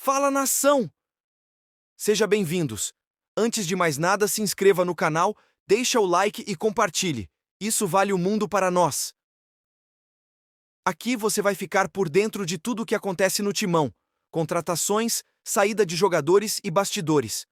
Fala, nação! Seja bem-vindos. Antes de mais nada, se inscreva no canal, deixa o like e compartilhe. Isso vale o mundo para nós. Aqui você vai ficar por dentro de tudo o que acontece no Timão: contratações, saída de jogadores e bastidores.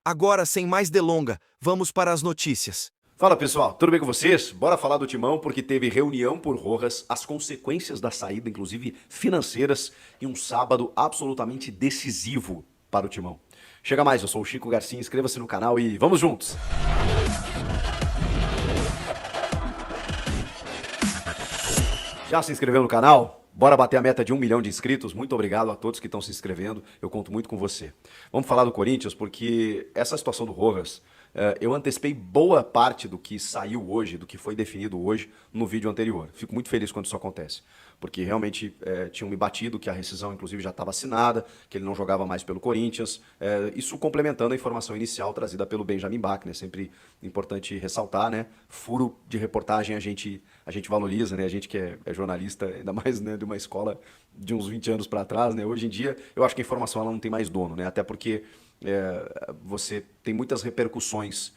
Agora, sem mais delonga, vamos para as notícias. Fala pessoal, tudo bem com vocês? Bora falar do Timão porque teve reunião por Rojas, as consequências da saída, inclusive financeiras, e um sábado absolutamente decisivo para o Timão. Chega mais, eu sou o Chico Garcia, inscreva-se no canal e vamos juntos! Já se inscreveu no canal? Bora bater a meta de 1 milhão de inscritos? Muito obrigado a todos que estão se inscrevendo, eu conto muito com você. Vamos falar do Corinthians porque essa situação do Rojas, eu antecipei boa parte do que saiu hoje, do que foi definido hoje no vídeo anterior. Fico muito feliz quando isso acontece, porque realmente tinham me batido que a rescisão inclusive já estava assinada, que ele não jogava mais pelo Corinthians, isso complementando a informação inicial trazida pelo Benjamin Bach, né? Sempre importante ressaltar, né? Furo de reportagem a gente valoriza, né? A gente que é jornalista, ainda mais, né, de uma escola de uns 20 anos para trás, né? Hoje em dia eu acho que a informação ela não tem mais dono, né? Até porque você tem muitas repercussões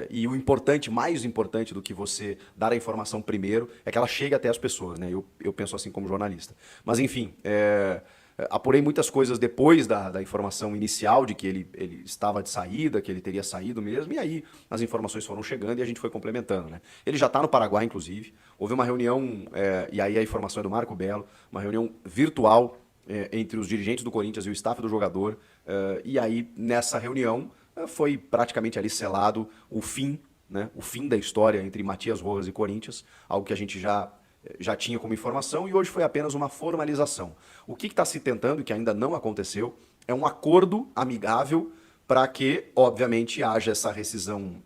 e o importante, mais importante do que você dar a informação primeiro é que ela chegue até as pessoas, né? Eu penso assim como jornalista. Mas enfim, apurei muitas coisas depois da informação inicial de que ele estava de saída, que ele teria saído mesmo, e aí as informações foram chegando e a gente foi complementando, né? Ele já está no Paraguai, inclusive. Houve uma reunião, e aí a informação é do Marco Belo, uma reunião virtual entre os dirigentes do Corinthians e o staff do jogador, e aí nessa reunião foi praticamente ali selado o fim, né, o fim da história entre Matias Rojas e Corinthians, algo que a gente já tinha como informação e hoje foi apenas uma formalização. O que está se tentando, e que ainda não aconteceu, é um acordo amigável para que, obviamente, haja essa rescisão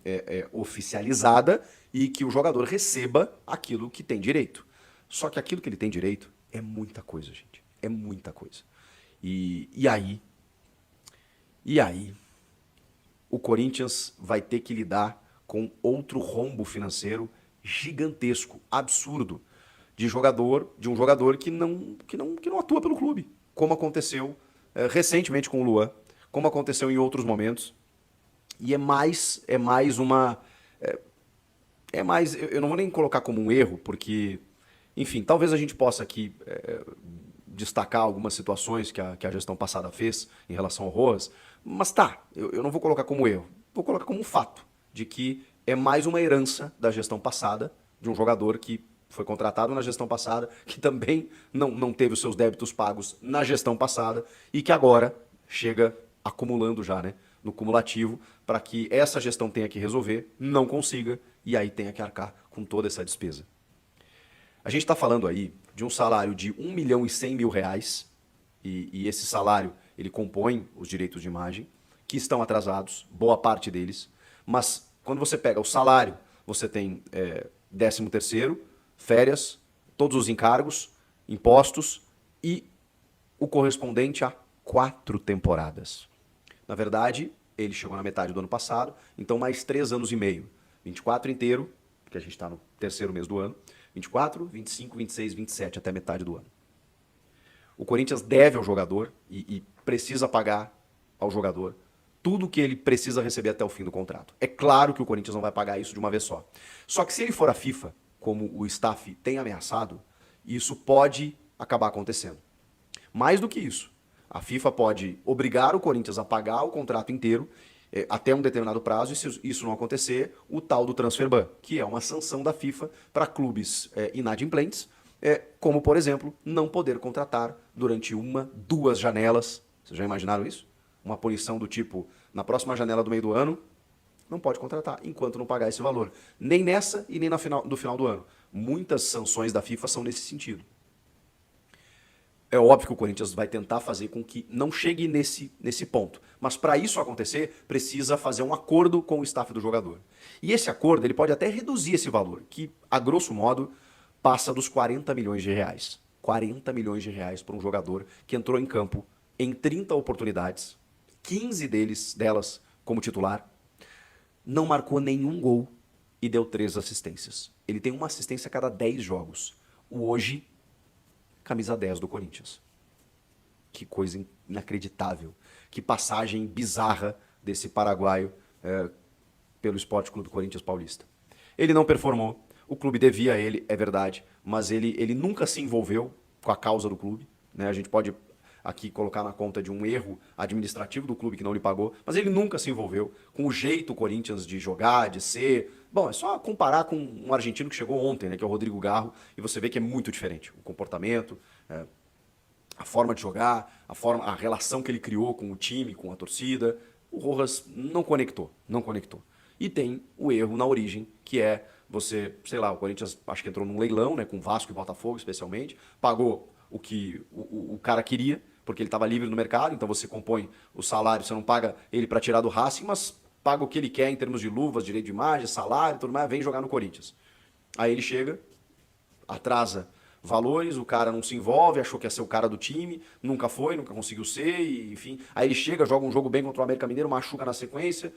oficializada e que o jogador receba aquilo que tem direito. Só que aquilo que ele tem direito é muita coisa, gente. É muita coisa. E aí, o Corinthians vai ter que lidar com outro rombo financeiro gigantesco, absurdo, de um jogador que não atua pelo clube, como aconteceu recentemente com o Luan, como aconteceu em outros momentos. E eu não vou nem colocar como um erro, porque, enfim, talvez a gente possa aqui destacar algumas situações que a gestão passada fez em relação ao Rojas, mas eu não vou colocar como erro, vou colocar como um fato de que é mais uma herança da gestão passada, de um jogador que foi contratado na gestão passada, que também não teve os seus débitos pagos na gestão passada e que agora chega acumulando já, né, no cumulativo, para que essa gestão tenha que resolver, não consiga e aí tenha que arcar com toda essa despesa. A gente está falando aí de um salário de 1 milhão e 100 mil reais, e esse salário ele compõe os direitos de imagem, que estão atrasados, boa parte deles, mas quando você pega o salário, você tem 13º, férias, todos os encargos, impostos e o correspondente a 4 temporadas. Na verdade, ele chegou na metade do ano passado, então mais 3 anos e meio. 24 inteiro, porque a gente está no terceiro mês do ano, 24, 25, 26, 27, até metade do ano. O Corinthians deve ao jogador e precisa pagar ao jogador tudo que ele precisa receber até o fim do contrato. É claro que o Corinthians não vai pagar isso de uma vez só. Só que se ele for a FIFA, como o staff tem ameaçado, isso pode acabar acontecendo. Mais do que isso, a FIFA pode obrigar o Corinthians a pagar o contrato inteiro até um determinado prazo, e se isso não acontecer, o tal do transfer ban, que é uma sanção da FIFA para clubes inadimplentes, como, por exemplo, não poder contratar durante 1, 2 janelas. Vocês já imaginaram isso? Uma punição do tipo, na próxima janela do meio do ano, não pode contratar enquanto não pagar esse valor. Nem nessa e nem no final do ano. Muitas sanções da FIFA são nesse sentido. É óbvio que o Corinthians vai tentar fazer com que não chegue nesse ponto. Mas para isso acontecer, precisa fazer um acordo com o staff do jogador. E esse acordo ele pode até reduzir esse valor, que, a grosso modo, passa dos 40 milhões de reais. 40 milhões de reais para um jogador que entrou em campo em 30 oportunidades, 15 delas como titular, não marcou nenhum gol e deu 3 assistências. Ele tem uma assistência a cada 10 jogos. O hoje, camisa 10 do Corinthians. Que coisa inacreditável. Que passagem bizarra desse paraguaio pelo Sport Clube Corinthians Paulista. Ele não performou, o clube devia a ele, é verdade, mas ele nunca se envolveu com a causa do clube, né? A gente pode aqui colocar na conta de um erro administrativo do clube que não lhe pagou, mas ele nunca se envolveu com o jeito Corinthians de jogar, de ser. Bom, é só comparar com um argentino que chegou ontem, né, que é o Rodrigo Garro, e você vê que é muito diferente. O comportamento, a forma de jogar, a relação que ele criou com o time, com a torcida. O Rojas não conectou, não conectou. E tem o erro na origem, que é você, sei lá, o Corinthians acho que entrou num leilão, né, com Vasco e Botafogo especialmente, pagou o que o cara queria, porque ele estava livre no mercado, então você compõe o salário, você não paga ele para tirar do Racing, mas paga o que ele quer em termos de luvas, direito de imagem, salário, tudo mais, vem jogar no Corinthians. Aí ele chega, atrasa valores, o cara não se envolve, achou que ia ser o cara do time, nunca foi, nunca conseguiu ser, e, enfim. Aí ele chega, joga um jogo bem contra o América Mineiro, machuca na sequência,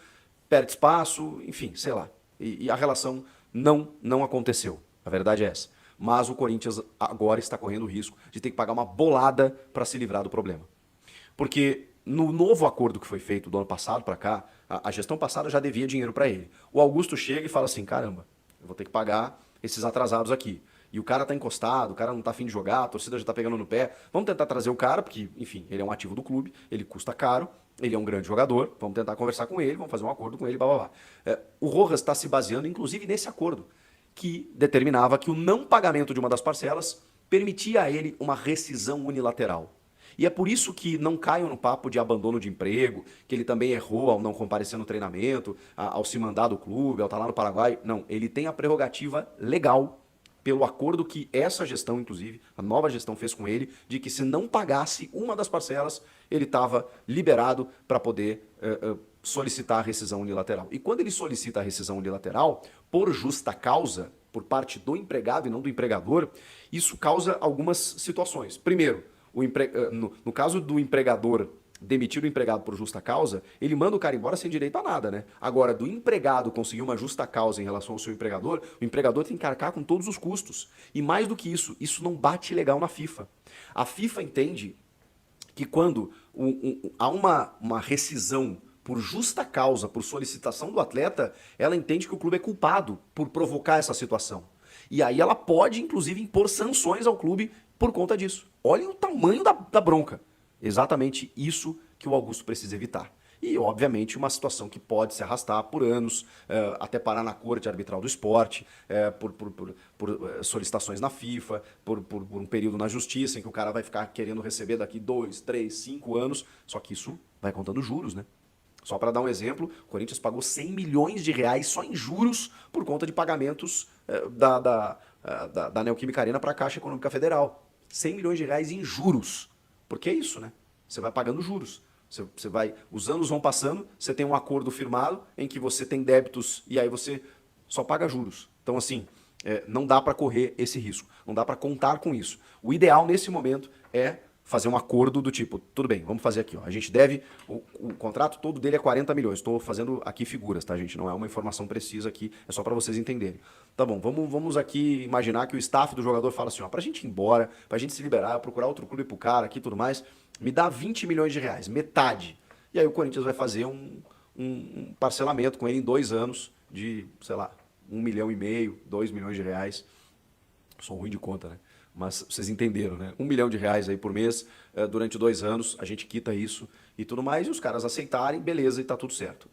perde espaço, enfim, sei lá. E a relação não aconteceu. A verdade é essa. Mas o Corinthians agora está correndo o risco de ter que pagar uma bolada para se livrar do problema. Porque no novo acordo que foi feito do ano passado para cá, a gestão passada já devia dinheiro para ele. O Augusto chega e fala assim, caramba, eu vou ter que pagar esses atrasados aqui. E o cara tá encostado, o cara não tá afim de jogar, a torcida já tá pegando no pé. Vamos tentar trazer o cara, porque, enfim, ele é um ativo do clube, ele custa caro, ele é um grande jogador, vamos tentar conversar com ele, vamos fazer um acordo com ele, blá blá blá. O Rojas está se baseando, inclusive, nesse acordo, que determinava que o não pagamento de uma das parcelas permitia a ele uma rescisão unilateral. E é por isso que não caiam no papo de abandono de emprego, que ele também errou ao não comparecer no treinamento, ao se mandar do clube, ao estar lá no Paraguai. Não, ele tem a prerrogativa legal, pelo acordo que essa gestão, inclusive, a nova gestão fez com ele, de que se não pagasse uma das parcelas, ele estava liberado para poder solicitar a rescisão unilateral. E quando ele solicita a rescisão unilateral, por justa causa, por parte do empregado e não do empregador, isso causa algumas situações. Primeiro, no caso do empregador demitir o empregado por justa causa, ele manda o cara embora sem direito a nada, né? Agora, do empregado conseguir uma justa causa em relação ao seu empregador, o empregador tem que arcar com todos os custos. E mais do que isso não bate legal na FIFA. A FIFA entende que quando há uma rescisão por justa causa, por solicitação do atleta, ela entende que o clube é culpado por provocar essa situação. E aí ela pode, inclusive, impor sanções ao clube por conta disso. Olhem o tamanho da bronca. Exatamente isso que o Augusto precisa evitar. E, obviamente, uma situação que pode se arrastar por anos, até parar na Corte Arbitral do Esporte, por solicitações na FIFA, por um período na Justiça, em que o cara vai ficar querendo receber daqui 2, 3, 5 anos. Só que isso vai contando juros, né? Só para dar um exemplo, o Corinthians pagou 100 milhões de reais só em juros por conta de pagamentos da Neoquímica Arena para a Caixa Econômica Federal. 100 milhões de reais em juros. Porque é isso, né? Você vai pagando juros. Os anos vão passando, você tem um acordo firmado em que você tem débitos e aí você só paga juros. Então, assim, não dá para correr esse risco. Não dá para contar com isso. O ideal nesse momento é fazer um acordo do tipo, tudo bem, vamos fazer aqui, ó. A gente deve, o contrato todo dele é 40 milhões. Estou fazendo aqui figuras, tá, gente? Não é uma informação precisa aqui, é só para vocês entenderem. Tá bom, vamos aqui imaginar que o staff do jogador fala assim, ó, pra gente ir embora, pra gente se liberar, procurar outro clube pro cara aqui e tudo mais, me dá 20 milhões de reais, metade. E aí o Corinthians vai fazer um parcelamento com ele em 2 anos de, sei lá, 1,5 milhão, 2 milhões de reais. Sou ruim de conta, né? Mas vocês entenderam, né? 1 milhão de reais aí por mês, durante 2 anos, a gente quita isso e tudo mais, e os caras aceitarem, beleza, e tá tudo certo.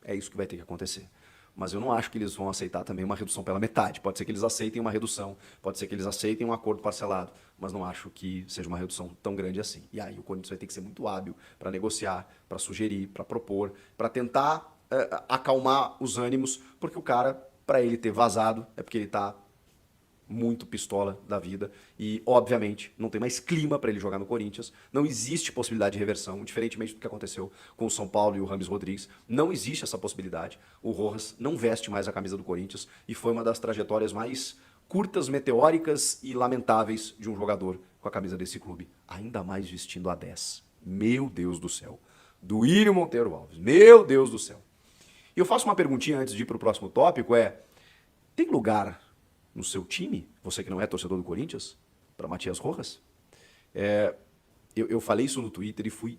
É isso que vai ter que acontecer. Mas eu não acho que eles vão aceitar também uma redução pela metade. Pode ser que eles aceitem uma redução, pode ser que eles aceitem um acordo parcelado, mas não acho que seja uma redução tão grande assim. E aí o Corinthians vai ter que ser muito hábil para negociar, para sugerir, para propor, para tentar acalmar os ânimos, porque o cara, para ele ter vazado, é porque ele tá muito pistola da vida e, obviamente, não tem mais clima para ele jogar no Corinthians. Não existe possibilidade de reversão, diferentemente do que aconteceu com o São Paulo e o Rames Rodrigues. Não existe essa possibilidade. O Rojas não veste mais a camisa do Corinthians e foi uma das trajetórias mais curtas, meteóricas e lamentáveis de um jogador com a camisa desse clube. Ainda mais vestindo a 10. Meu Deus do céu. Duílio Monteiro Alves. Meu Deus do céu. E eu faço uma perguntinha antes de ir para o próximo tópico, tem lugar no seu time, você que não é torcedor do Corinthians, para Matias Rojas? Eu falei isso no Twitter e fui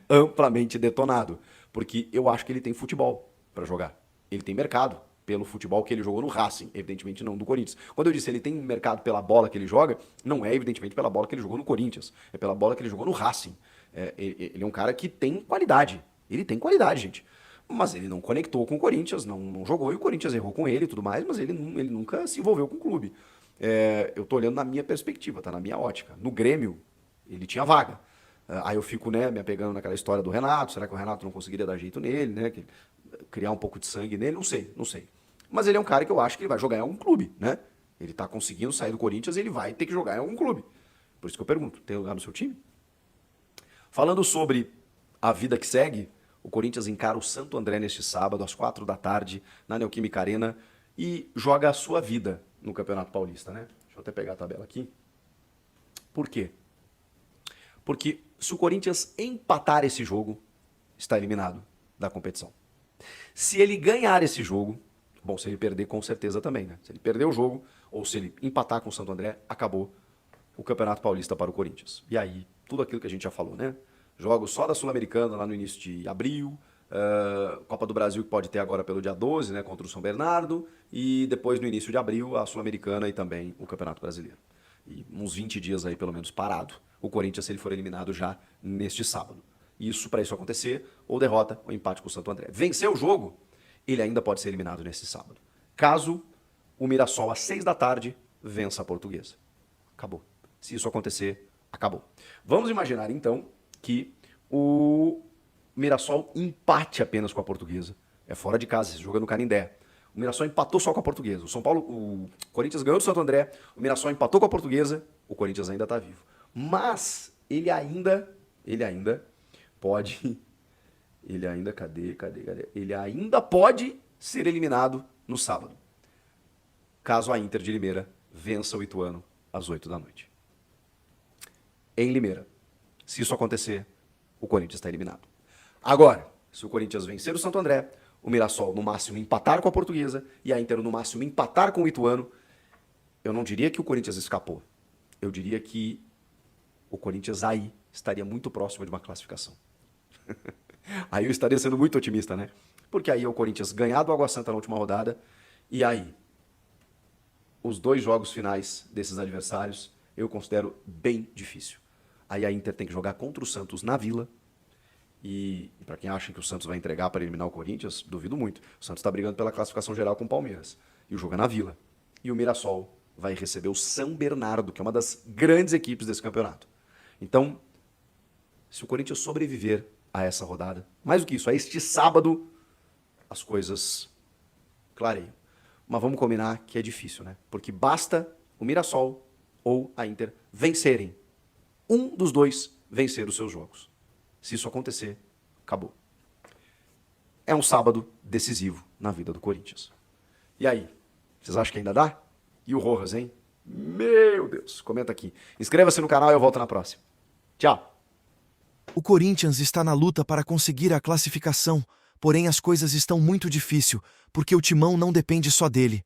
amplamente detonado, porque eu acho que ele tem futebol para jogar. Ele tem mercado pelo futebol que ele jogou no Racing, evidentemente não do Corinthians. Quando eu disse ele tem mercado pela bola que ele joga, não é evidentemente pela bola que ele jogou no Corinthians, é pela bola que ele jogou no Racing. Ele é um cara que tem qualidade. Ele tem qualidade, gente. Mas ele não conectou com o Corinthians, não jogou e o Corinthians errou com ele e tudo mais, mas ele nunca se envolveu com o clube. Eu tô olhando na minha perspectiva, tá? Na minha ótica. No Grêmio, ele tinha vaga. Aí eu fico, né, me apegando naquela história do Renato. Será que o Renato não conseguiria dar jeito nele, né? Criar um pouco de sangue nele? Não sei. Mas ele é um cara que eu acho que ele vai jogar em algum clube, né? Ele tá conseguindo sair do Corinthians e ele vai ter que jogar em algum clube. Por isso que eu pergunto, tem lugar no seu time? Falando sobre a vida que segue, o Corinthians encara o Santo André neste sábado, às 4 da tarde, na Neoquímica Arena, e joga a sua vida no Campeonato Paulista, né? Deixa eu até pegar a tabela aqui. Por quê? Porque se o Corinthians empatar esse jogo, está eliminado da competição. Se ele ganhar esse jogo, bom, se ele perder com certeza também, né? Se ele perder o jogo, ou se ele empatar com o Santo André, acabou o Campeonato Paulista para o Corinthians. E aí, tudo aquilo que a gente já falou, né? Jogos só da Sul-Americana lá no início de abril, Copa do Brasil que pode ter agora pelo dia 12, né, contra o São Bernardo, e depois no início de abril a Sul-Americana e também o Campeonato Brasileiro. E uns 20 dias aí pelo menos parado, o Corinthians se ele for eliminado já neste sábado. Isso, para isso acontecer, ou derrota ou empate com o Santo André. Vencer o jogo, ele ainda pode ser eliminado nesse sábado. Caso o Mirassol às 6 da tarde vença a Portuguesa. Acabou. Se isso acontecer, acabou. Vamos imaginar então que o Mirassol empate apenas com a Portuguesa. É fora de casa, joga no Canindé. O Mirassol empatou só com a Portuguesa. O Corinthians ganhou do Santo André, o Mirassol empatou com a Portuguesa, o Corinthians ainda está vivo. Mas ele ainda pode, cadê? Ele ainda pode ser eliminado no sábado. Caso a Inter de Limeira vença o Ituano às 8 da noite. Em Limeira. Se isso acontecer, o Corinthians está eliminado. Agora, se o Corinthians vencer o Santo André, o Mirassol no máximo empatar com a Portuguesa e a Inter no máximo empatar com o Ituano, eu não diria que o Corinthians escapou. Eu diria que o Corinthians aí estaria muito próximo de uma classificação. Aí eu estaria sendo muito otimista, né? Porque aí é o Corinthians ganhar do Água Santa na última rodada e aí os 2 jogos finais desses adversários eu considero bem difícil. Aí a Inter tem que jogar contra o Santos na Vila. E para quem acha que o Santos vai entregar para eliminar o Corinthians, duvido muito. O Santos está brigando pela classificação geral com o Palmeiras. E o jogo é na Vila. E o Mirassol vai receber o São Bernardo, que é uma das grandes equipes desse campeonato. Então, se o Corinthians sobreviver a essa rodada, mais do que isso, a este sábado, as coisas clareiam. Mas vamos combinar que é difícil, né? Porque basta o Mirassol ou a Inter vencerem. Um dos dois vencer os seus jogos. Se isso acontecer, acabou. É um sábado decisivo na vida do Corinthians. E aí, vocês acham que ainda dá? E o Rojas, hein? Meu Deus, comenta aqui. Inscreva-se no canal e eu volto na próxima. Tchau. O Corinthians está na luta para conseguir a classificação, porém as coisas estão muito difíceis, porque o Timão não depende só dele.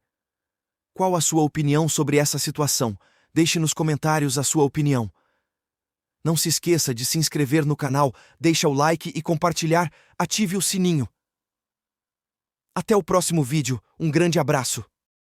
Qual a sua opinião sobre essa situação? Deixe nos comentários a sua opinião. Não se esqueça de se inscrever no canal, deixa o like e compartilhar, ative o sininho. Até o próximo vídeo, um grande abraço.